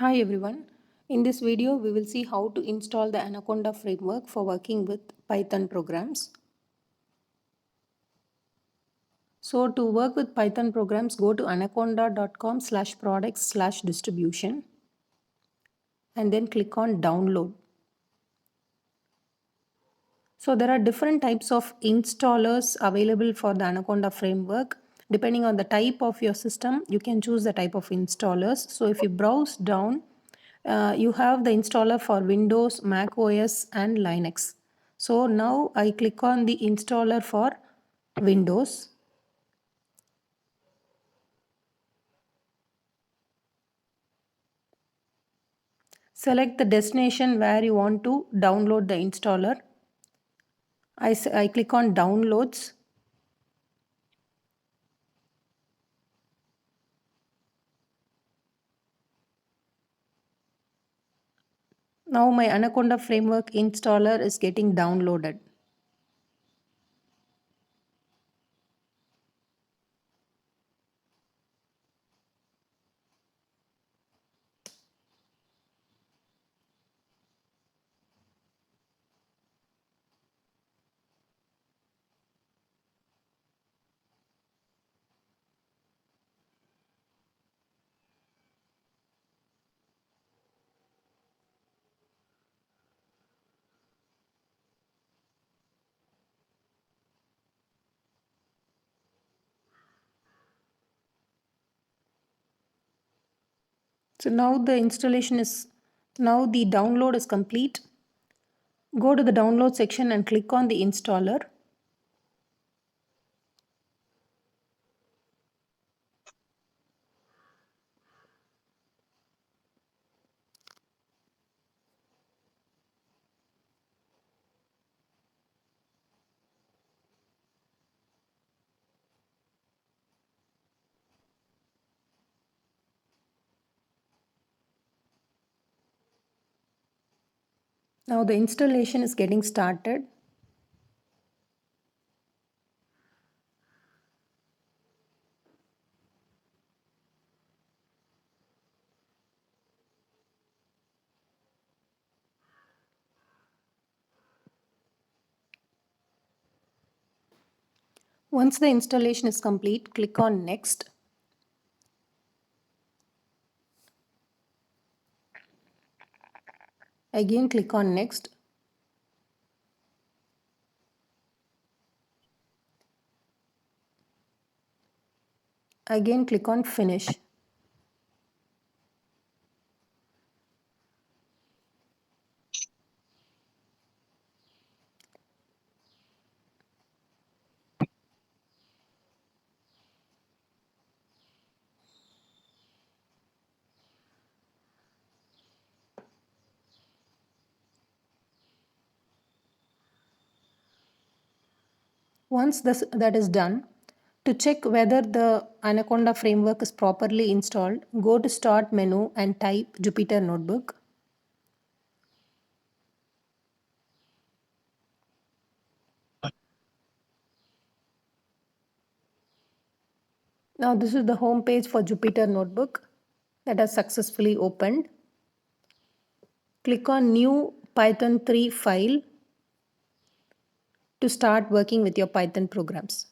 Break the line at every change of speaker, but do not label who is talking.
Hi everyone. In this video, we will see how to install the Anaconda framework for working with Python programs. So to work with Python programs, go to anaconda.com/products/distribution and then click on download. So there are different types of installers available for the Anaconda framework. Depending on the type of your system, you can choose the type of installers. So if you browse down, you have the installer for Windows, Mac OS and Linux. So now I click on the installer for Windows. Select the destination where you want to download the installer. I click on downloads. Now my Anaconda framework installer is getting downloaded. So now the download is complete. Go to the download section and click on the installer. Now the installation is getting started. Once the installation is complete, click on Next. Again, click on Next. Again, click on Finish. Once that is done, to check whether the Anaconda framework is properly installed, go to Start menu and type Jupyter Notebook. Now this is the home page for Jupyter Notebook that has successfully opened. Click on New Python 3 file to start working with your Python programs.